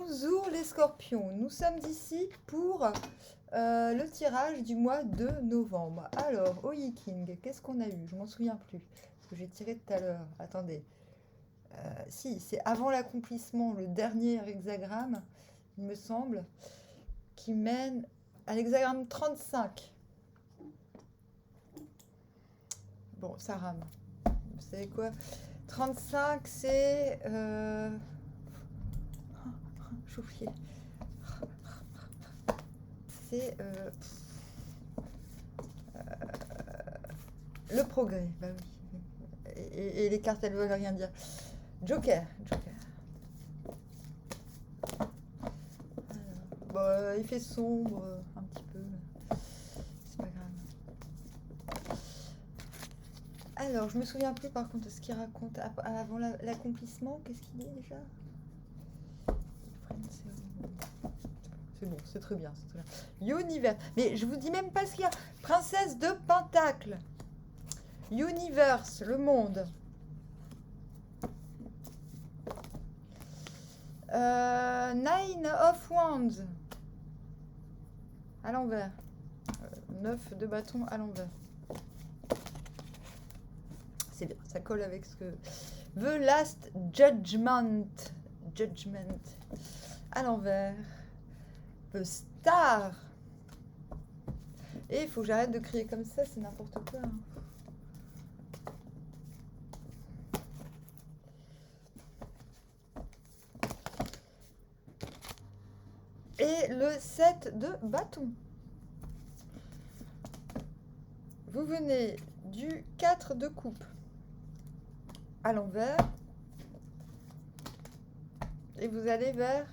Bonjour les scorpions, nous sommes ici pour le tirage du mois de novembre. Alors, au King, qu'est-ce qu'on a eu? Je m'en souviens plus, parce que j'ai tiré tout à l'heure. Attendez. Si, c'est avant l'accomplissement, le dernier hexagramme, il me semble, qui mène à l'hexagramme 35. Bon, ça rame. Vous savez quoi? 35, c'est... J'ai oublié. C'est le progrès. Bah oui. Et les cartes, elles veulent rien dire. Joker. Bon, il fait sombre un petit peu. C'est pas grave. Alors, je me souviens plus par contre de ce qu'il raconte avant l'accomplissement. Qu'est-ce qu'il dit déjà? C'est bon, c'est très bien, c'est très bien. Univers. Mais je vous dis même pas ce qu'il y a. Princesse de Pentacle. Universe, le monde. Nine of Wands. À l'envers. 9 de bâton à l'envers. C'est bien, ça colle avec ce que... The Last Judgment. Judgment. À l'envers. The Star. Et il faut que j'arrête de crier comme ça, c'est n'importe quoi. Hein. Et le 7 de bâton. Vous venez du 4 de coupe à l'envers. Et vous allez vers...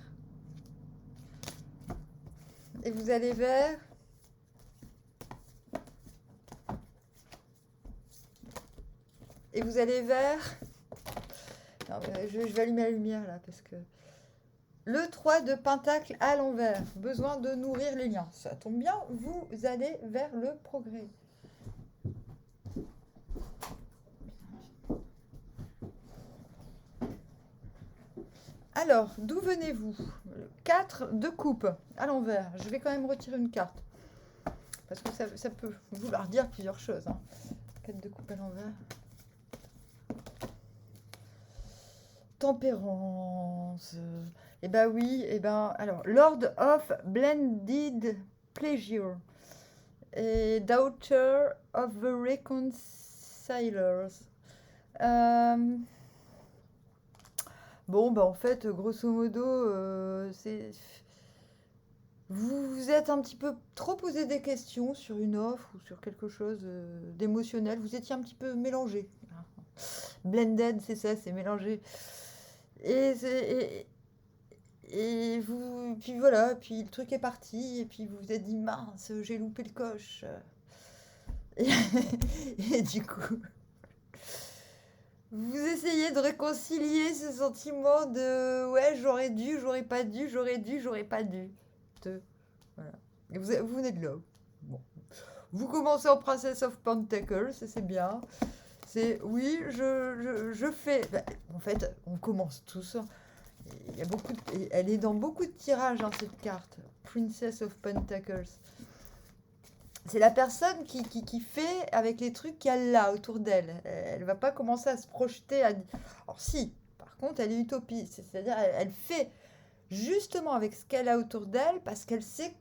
Et vous allez vers... Et vous allez vers... Non, je vais allumer la lumière là parce que... Le 3 de pentacle à l'envers. Besoin de nourrir les liens. Ça tombe bien, vous allez vers le progrès. Alors, d'où venez-vous? 4 de coupe à l'envers. Je vais quand même retirer une carte. Parce que ça peut vouloir dire plusieurs choses. Hein. 4 de coupe à l'envers. Tempérance. Eh ben oui, eh ben... Alors, Lord of Blended Pleasure. Et Daughter of the Reconcilers. Bon, bah en fait, grosso modo, c'est... Vous vous êtes un petit peu trop posé des questions sur une offre ou sur quelque chose d'émotionnel. Vous étiez un petit peu mélangé. Blended, c'est ça, c'est mélangé. Et vous, puis voilà, puis le truc est parti, et puis vous vous êtes dit, mince, j'ai loupé le coche. Et du coup, vous essayez de réconcilier ce sentiment de, ouais, j'aurais dû, j'aurais pas dû, j'aurais dû, j'aurais pas dû. Voilà. Et vous venez de là. Bon. Vous commencez en Princess of Pentacles, c'est bien. C'est, oui, je fais... Ben, en fait, on commence tous. Il y a beaucoup elle est dans beaucoup de tirages, hein, cette carte. Princess of Pentacles. C'est la personne qui fait avec les trucs qu'il y a là autour d'elle. Elle va pas commencer à se projeter. Alors si, par contre, elle est utopiste. C'est-à-dire, elle fait justement avec ce qu'elle a autour d'elle parce qu'elle sait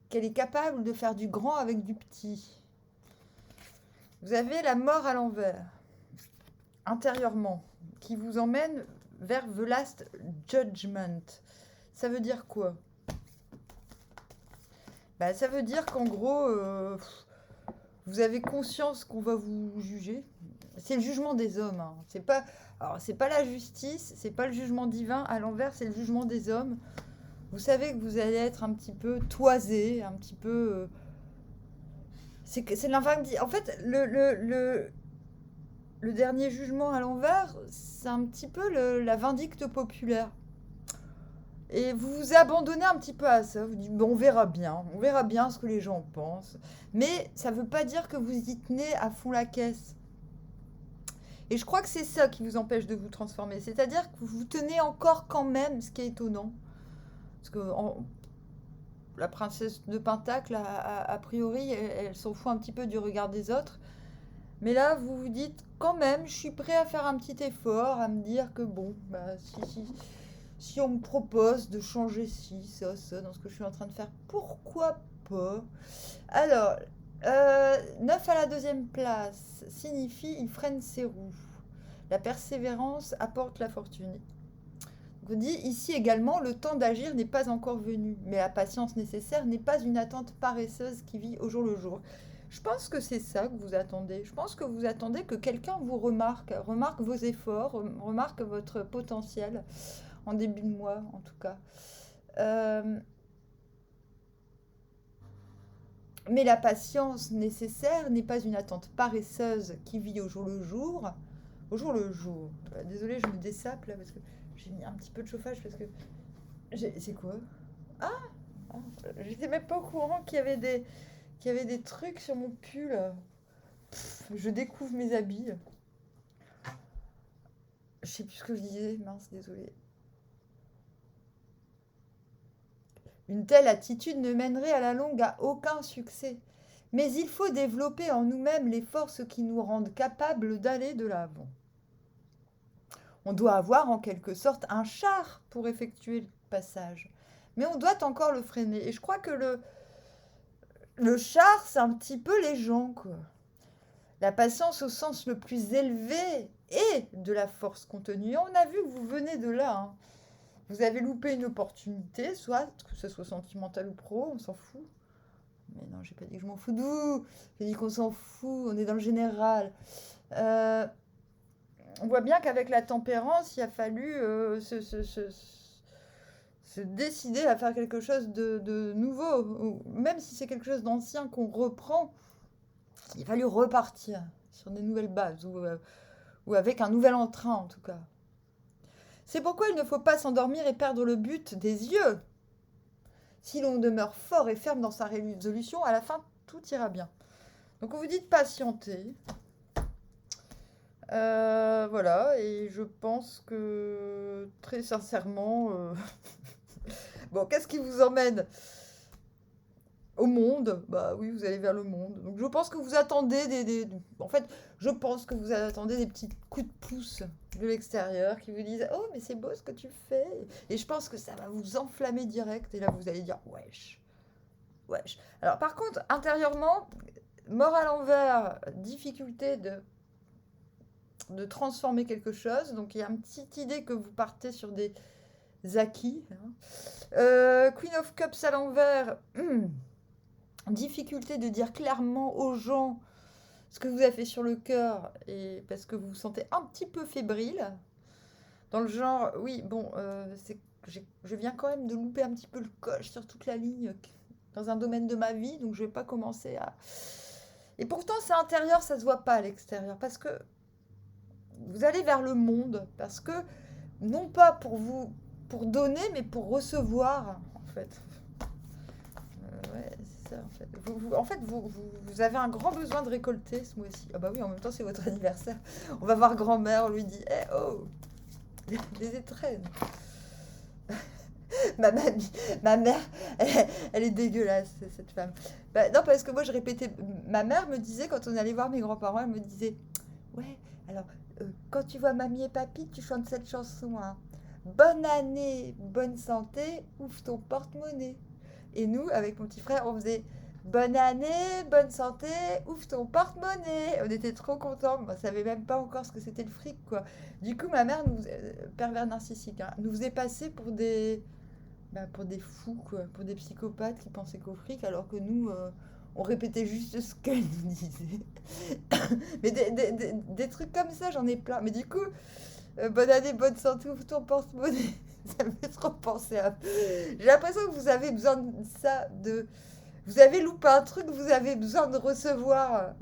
qu'elle est capable de faire du grand avec du petit. Vous avez la mort à l'envers, intérieurement, qui vous emmène vers The Last Judgment. Ça veut dire quoi? Bah, ça veut dire qu'en gros, vous avez conscience qu'on va vous juger. C'est le jugement des hommes. Hein. Alors, c'est pas la justice, c'est pas le jugement divin. À l'envers, c'est le jugement des hommes. Vous savez que vous allez être un petit peu toisé, un petit peu... c'est l'invindicte. En fait, le dernier jugement à l'envers, c'est un petit peu la vindicte populaire. Et vous vous abandonnez un petit peu à ça. Vous dites, bon, on verra bien ce que les gens pensent. Mais ça ne veut pas dire que vous y tenez à fond la caisse. Et je crois que c'est ça qui vous empêche de vous transformer. C'est-à-dire que vous tenez encore quand même, ce qui est étonnant. Parce que la princesse de Pentacle, a priori, elle s'en fout un petit peu du regard des autres. Mais là, vous vous dites, quand même, je suis prêt à faire un petit effort, à me dire que bon, bah, si on me propose de changer ci, ça, dans ce que je suis en train de faire, pourquoi pas? Alors, 9 à la deuxième place signifie il freine ses roues. La persévérance apporte la fortune. On dit ici également, le temps d'agir n'est pas encore venu, mais la patience nécessaire n'est pas une attente paresseuse qui vit au jour le jour. Je pense que c'est ça que vous attendez. Je pense que vous attendez que quelqu'un vous remarque vos efforts, remarque votre potentiel, en début de mois en tout cas. Mais la patience nécessaire n'est pas une attente paresseuse qui vit au jour le jour. Au jour le jour. Désolée, je me dessape là parce que j'ai mis un petit peu de chauffage parce que... C'est quoi? Ah, ah, j'étais même pas au courant qu'il y avait des trucs sur mon pull. Je découvre mes habits. Je sais plus ce que je disais, mince, désolée. Une telle attitude ne mènerait à la longue à aucun succès. Mais il faut développer en nous-mêmes les forces qui nous rendent capables d'aller de l'avant. On doit avoir en quelque sorte un char pour effectuer le passage. Mais on doit encore le freiner. Et je crois que le char, c'est un petit peu les gens, quoi. La patience au sens le plus élevé et de la force contenue. On a vu que vous venez de là. Hein. Vous avez loupé une opportunité, soit que ce soit sentimental ou pro, on s'en fout. Mais non, j'ai pas dit que je m'en fous de vous. J'ai dit qu'on s'en fout, on est dans le général. On voit bien qu'avec la tempérance, il a fallu se décider à faire quelque chose de nouveau. Même si c'est quelque chose d'ancien qu'on reprend, il a fallu repartir sur des nouvelles bases ou avec un nouvel entrain en tout cas. C'est pourquoi il ne faut pas s'endormir et perdre le but des yeux. Si l'on demeure fort et ferme dans sa résolution, à la fin, tout ira bien. Donc on vous dit de patienter. Voilà, et je pense que très sincèrement, bon, qu'est-ce qui vous emmène au monde? Bah oui, vous allez vers le monde. Donc je pense que vous attendez en fait, je pense que vous attendez des petits coups de pouce de l'extérieur qui vous disent oh mais c'est beau ce que tu fais. Et je pense que ça va vous enflammer direct et là vous allez dire wesh, wesh. Alors par contre intérieurement, mort à l'envers, difficulté de transformer quelque chose. Donc il y a une petite idée que vous partez sur des acquis. Hein. Queen of Cups à l'envers, difficulté de dire clairement aux gens ce que vous avez fait sur le cœur et parce que vous vous sentez un petit peu fébrile. Dans le genre, oui, bon, je viens quand même de louper un petit peu le coche sur toute la ligne dans un domaine de ma vie, donc je vais pas commencer à... Et pourtant, c'est intérieur, ça se voit pas à l'extérieur, parce que vous allez vers le monde, parce que non pas pour donner, mais pour recevoir, en fait. Ouais, c'est ça, en fait. Vous avez un grand besoin de récolter ce mois-ci. Ah bah oui, en même temps, c'est votre anniversaire. On va voir grand-mère, on lui dit, eh oh, les étrennes. Ma mère, elle est dégueulasse, cette femme. Bah, non, parce que moi, je répétais, ma mère me disait, quand on allait voir mes grands-parents, elle me disait, ouais, alors, quand tu vois mamie et papy, tu chantes cette chanson, hein. Bonne année, bonne santé, ouvre ton porte-monnaie. Et nous, avec mon petit frère, on faisait bonne année, bonne santé, ouvre ton porte-monnaie. On était trop contents, on savait même pas encore ce que c'était le fric, quoi. Du coup, ma mère, pervers narcissique, hein, nous faisait passer pour pour des fous, quoi, pour des psychopathes qui pensaient qu'au fric, alors que nous, on répétait juste ce qu'elle nous disait. Mais des trucs comme ça, j'en ai plein. Mais du coup, bonne année, bonne santé, ouvre ton porte-monnaie. Ça me fait trop penser à... J'ai l'impression que vous avez besoin de ça, Vous avez loupé un truc, vous avez besoin de recevoir.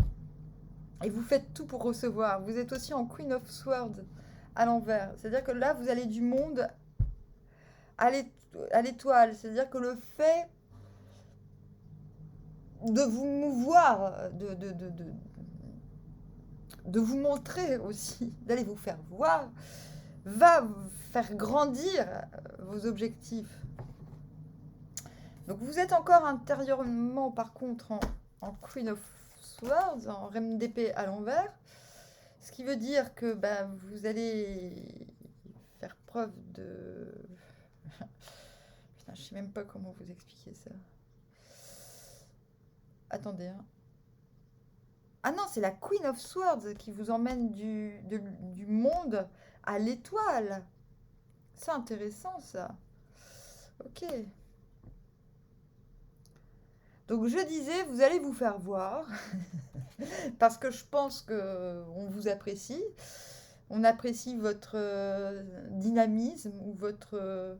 Et vous faites tout pour recevoir. Vous êtes aussi en Queen of Swords à l'envers. C'est-à-dire que là, vous allez du monde à l'étoile. C'est-à-dire que le fait de vous mouvoir, de vous montrer aussi, d'aller vous faire voir, va vous faire grandir vos objectifs. Donc vous êtes encore intérieurement, par contre, en Queen of Swords, en reine d'épée à l'envers. Ce qui veut dire que bah, vous allez faire preuve de... Putain, je sais même pas comment vous expliquer ça. Attendez. Hein. Ah non, c'est la Queen of Swords qui vous emmène du monde à l'étoile. C'est intéressant ça. Ok. Donc je disais, vous allez vous faire voir. Parce que je pense qu'on vous apprécie. On apprécie votre dynamisme ou votre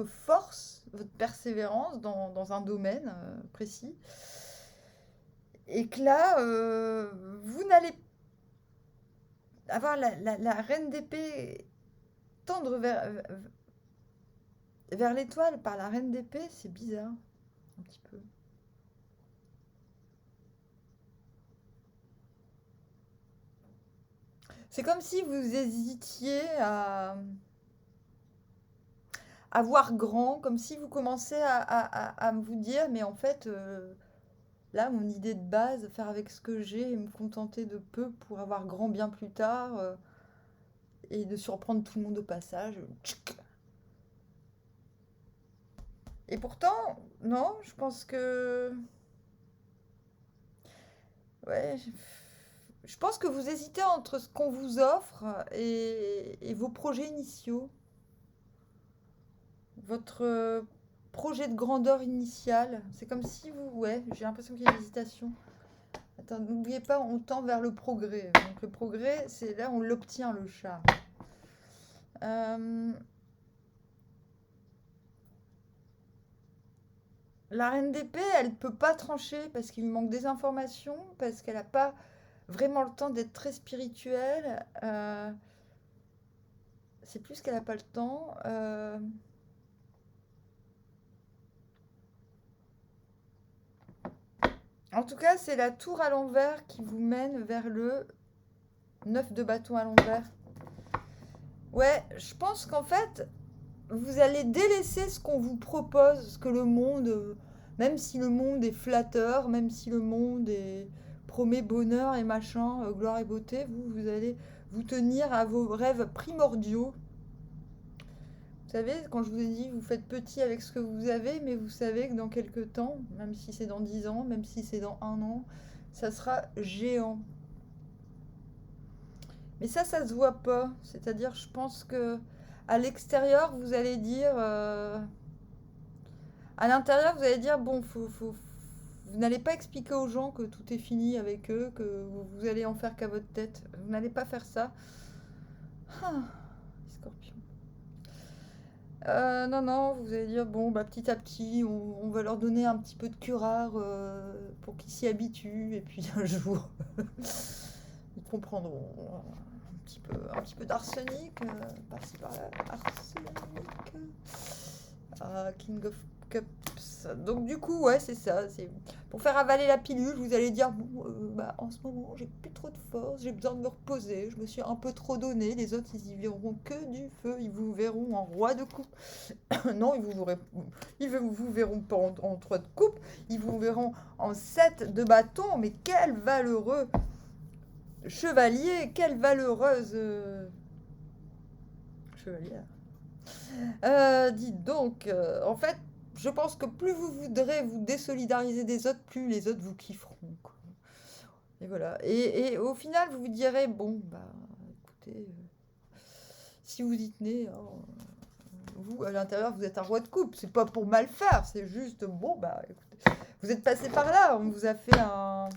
force, votre persévérance dans un domaine précis. Et que là, vous n'allez avoir la reine d'épée tendre vers l'étoile par la reine d'épée, c'est bizarre, un petit peu. C'est comme si vous hésitiez à voir grand, comme si vous commencez à vous dire, mais en fait, là, mon idée de base, faire avec ce que j'ai et me contenter de peu pour avoir grand bien plus tard et de surprendre tout le monde au passage. Et pourtant, non, je pense que... Ouais, je pense que vous hésitez entre ce qu'on vous offre et vos projets initiaux. Votre projet de grandeur initial. C'est comme si vous... Ouais, j'ai l'impression qu'il y a une hésitation. Attends, n'oubliez pas, on tend vers le progrès. Donc le progrès, c'est là, on l'obtient, le chat. La reine d'épée, elle ne peut pas trancher parce qu'il lui manque des informations, parce qu'elle n'a pas vraiment le temps d'être très spirituelle. C'est plus qu'elle n'a pas le temps. En tout cas, c'est la tour à l'envers qui vous mène vers le 9 de bâton à l'envers. Ouais, je pense qu'en fait, vous allez délaisser ce qu'on vous propose, ce que le monde, même si le monde est flatteur, même si le monde promet bonheur et machin, gloire et beauté, vous allez vous tenir à vos rêves primordiaux. Vous savez, quand je vous ai dit, vous faites petit avec ce que vous avez, mais vous savez que dans quelques temps, même si c'est dans 10 ans, même si c'est dans 1 an, ça sera géant. Mais ça se voit pas. C'est-à-dire, je pense que à l'extérieur, vous allez dire... à l'intérieur, vous allez dire, bon, vous n'allez pas expliquer aux gens que tout est fini avec eux, que vous allez en faire qu'à votre tête. Vous n'allez pas faire ça. Ah, Scorpion. Non, vous allez dire, bon, bah, petit à petit, on va leur donner un petit peu de curare pour qu'ils s'y habituent. Et puis un jour, ils comprendront. Un petit peu d'arsenic, par-ci par-là. Arsenic. King of Cups. Donc du coup, ouais, c'est ça. C'est pour faire avaler la pilule, vous allez dire, bon, bah, en ce moment, j'ai plus trop de force, j'ai besoin de me reposer, je me suis un peu trop donné. Les autres, ils y verront que du feu, ils vous verront en roi de coupe. Non, ils vous verront pas en 3 de coupe, ils vous verront en 7 de bâton. Mais quel valeureux chevalier, quelle valeureuse chevalière. Dites donc, en fait, je pense que plus vous voudrez vous désolidariser des autres, plus les autres vous kifferont, quoi. Et voilà. Et au final, vous vous direz, bon, bah, écoutez, si vous y tenez, vous, à l'intérieur, vous êtes un roi de coupe. C'est pas pour mal faire, c'est juste, bon, bah, écoutez, vous êtes passé par là, on vous a fait un...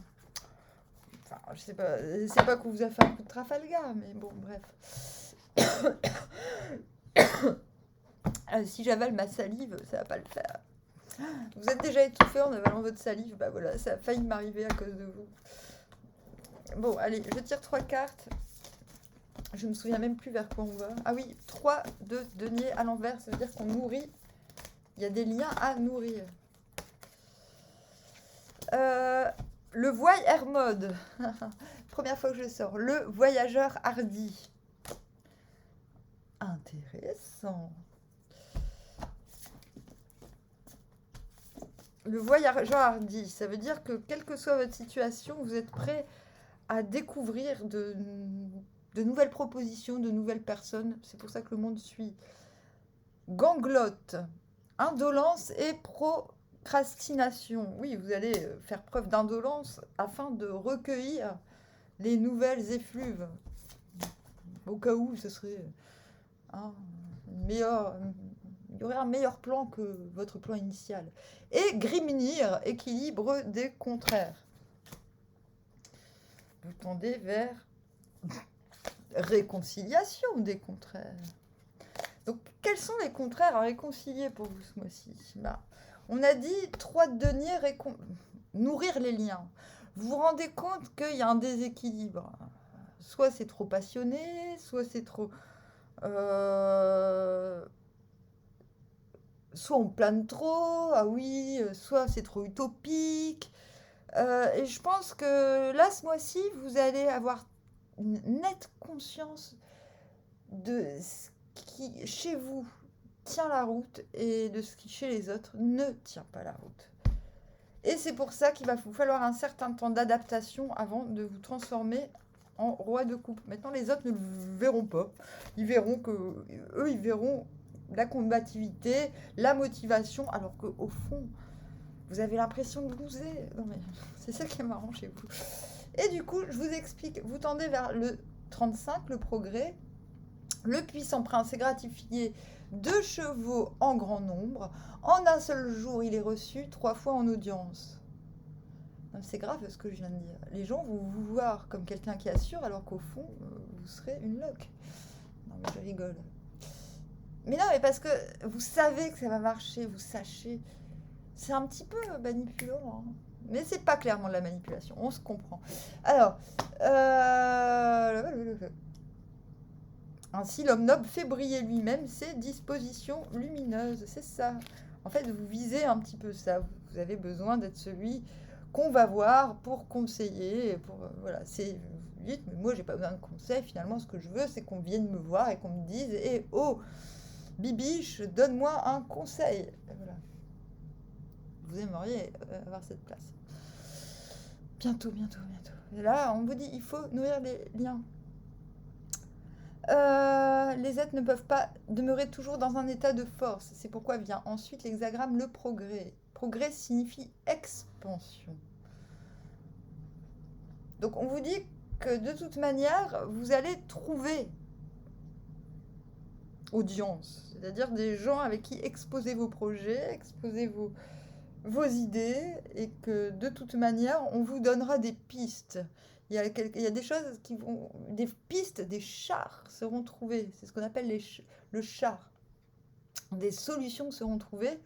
Enfin, je sais pas qu'on vous a fait un coup de Trafalgar, mais bon, bref. Si j'avale ma salive, ça va pas le faire. Vous êtes déjà étouffé en avalant votre salive, bah voilà, ça a failli m'arriver à cause de vous. Bon, allez, je tire 3 cartes. Je me souviens même plus vers quoi on va. Ah oui, 3 de denier à l'envers, ça veut dire qu'on nourrit. Il y a des liens à nourrir. Le voyage mode. Première fois que je sors. Le voyageur hardi. Intéressant. Le voyageur hardi, ça veut dire que quelle que soit votre situation, vous êtes prêt à découvrir de nouvelles propositions, de nouvelles personnes. C'est pour ça que le monde suit. Ganglote, indolence et procrastination. Oui, vous allez faire preuve d'indolence afin de recueillir les nouvelles effluves. Au cas où ce serait meilleur, il y aurait un meilleur plan que votre plan initial. Et Grimnir, équilibre des contraires. Vous tendez vers réconciliation des contraires. Donc, quels sont les contraires à réconcilier pour vous ce mois-ci? On a dit 3 deniers, nourrir les liens. Vous vous rendez compte qu'il y a un déséquilibre. Soit c'est trop passionné, soit c'est trop... soit on plane trop, ah oui, soit c'est trop utopique. Et je pense que là, ce mois-ci, vous allez avoir une nette conscience de ce qui, chez vous, tient la route et de ce qui, chez les autres, ne tient pas la route. Et c'est pour ça qu'il va vous falloir un certain temps d'adaptation avant de vous transformer en roi de coupe. Maintenant, les autres ne le verront pas. Ils verront la combativité, la motivation, alors qu'au fond, vous avez l'impression de loser. Non mais c'est ça qui est marrant chez vous. Et du coup, je vous explique. Vous tendez vers le 35, le progrès. Le puissant prince est gratifié 2 chevaux en grand nombre. En un seul jour, il est reçu 3 fois en audience. C'est grave ce que je viens de dire. Les gens vont vous voir comme quelqu'un qui assure, alors qu'au fond, vous serez une loque. Non mais je rigole. Mais non, mais parce que vous savez que ça va marcher, vous sachez. C'est un petit peu manipulant, hein. Mais c'est pas clairement de la manipulation, on se comprend. Alors, ainsi l'homme noble fait briller lui-même ses dispositions lumineuses, c'est ça. En fait, vous visez un petit peu ça. Vous avez besoin d'être celui qu'on va voir pour conseiller. Voilà, c'est, vous dites, mais moi j'ai pas besoin de conseils. Finalement, ce que je veux, c'est qu'on vienne me voir et qu'on me dise, oh, Bibiche, donne-moi un conseil. Et voilà. Vous aimeriez avoir cette place. Bientôt. Et là, on vous dit, il faut nourrir les liens. Les êtres ne peuvent pas demeurer toujours dans un état de force. C'est pourquoi vient ensuite l'hexagramme le progrès. Progrès signifie expansion. Donc on vous dit que de toute manière, vous allez trouver audience. C'est-à-dire des gens avec qui exposer vos projets, exposer vos idées, et que de toute manière, on vous donnera des pistes. Il y a des choses qui vont... Des pistes, des chars seront trouvés. C'est ce qu'on appelle le char. Des solutions seront trouvées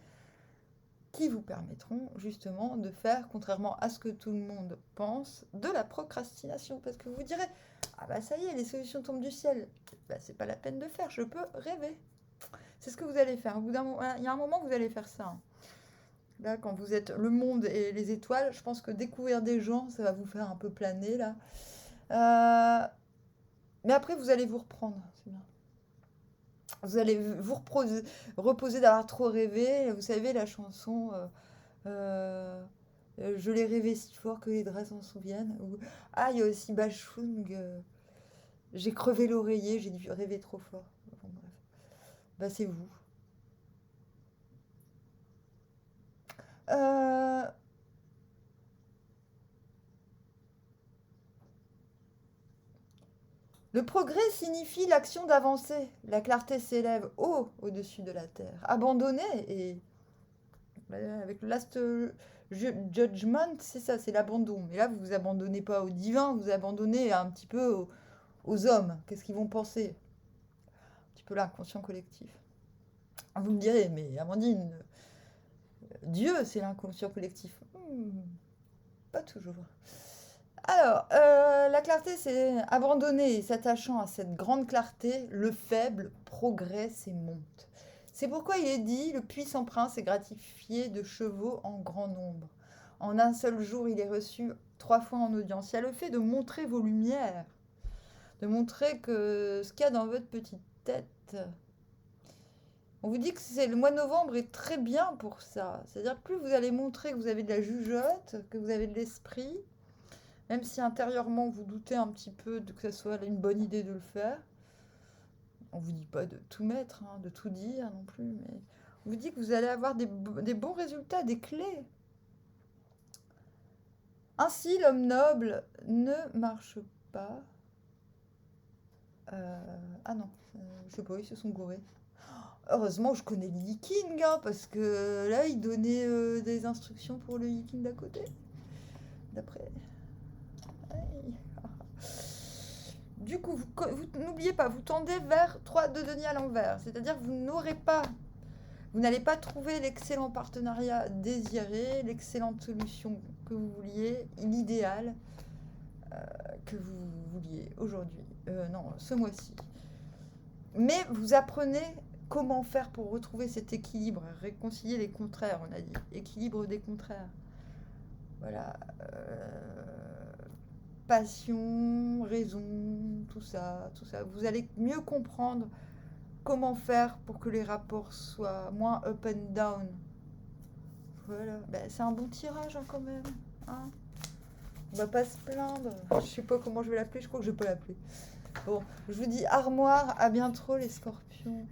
qui vous permettront justement de faire, contrairement à ce que tout le monde pense, de la procrastination. Parce que vous direz, ah bah ça y est, les solutions tombent du ciel. Bah, c'est pas la peine de faire, je peux rêver. C'est ce que vous allez faire. Au bout d'un moment, il y a un moment, vous allez faire ça. Hein. Là, quand vous êtes le monde et les étoiles, je pense que découvrir des gens, ça va vous faire un peu planer, là. Mais après, vous allez vous reprendre. C'est bien. Vous allez vous reposer d'avoir trop rêvé. Vous savez, la chanson Je l'ai rêvé si fort que les draps s'en souviennent. Ou, il y a aussi Bachung. J'ai crevé l'oreiller, j'ai dû rêver trop fort. Bon, bref. Bah, c'est vous. Le progrès signifie l'action d'avancer. La clarté s'élève haut au-dessus de la terre. Abandonner, et avec le last judgment, c'est ça, c'est l'abandon. Mais là, vous vous abandonnez pas au divin, vous abandonnez un petit peu aux hommes. Qu'est-ce qu'ils vont penser? Un petit peu l'inconscient collectif. Vous me direz, mais Amandine, Dieu, c'est l'inconscient collectif. Pas toujours. Alors, la clarté, c'est abandonner, s'attachant à cette grande clarté, le faible progresse et monte. C'est pourquoi il est dit, le puissant prince est gratifié de chevaux en grand nombre. En un seul jour, il est reçu 3 fois en audience. Il y a le fait de montrer vos lumières, de montrer que ce qu'il y a dans votre petite tête. On vous dit que le mois de novembre est très bien pour ça. C'est-à-dire que plus vous allez montrer que vous avez de la jugeote, que vous avez de l'esprit, même si intérieurement vous doutez un petit peu que ce soit une bonne idée de le faire. On vous dit pas de tout mettre, hein, de tout dire non plus, mais on vous dit que vous allez avoir des bons résultats, des clés. Ainsi, l'homme noble ne marche pas. Ah non, je sais pas, ils se sont gourés. Heureusement, je connais le Yiking, hein, parce que là, il donnait des instructions pour le Yiking d'à côté. D'après. Du coup, vous n'oubliez pas, vous tendez vers 3 de denier à l'envers. C'est-à-dire que vous n'allez pas trouver l'excellent partenariat désiré, l'excellente solution que vous vouliez, l'idéal que vous vouliez aujourd'hui. Non, ce mois-ci. Mais vous apprenez comment faire pour retrouver cet équilibre, réconcilier les contraires, on a dit. Équilibre des contraires. Voilà. Passion, raison, tout ça, tout ça. Vous allez mieux comprendre comment faire pour que les rapports soient moins up and down. Voilà. Ben, c'est un bon tirage hein, quand même. Hein, on va pas se plaindre. Je sais pas comment je vais l'appeler, je crois que je vais pas l'appeler. Bon, je vous dis armoire, à bientôt les scorpions.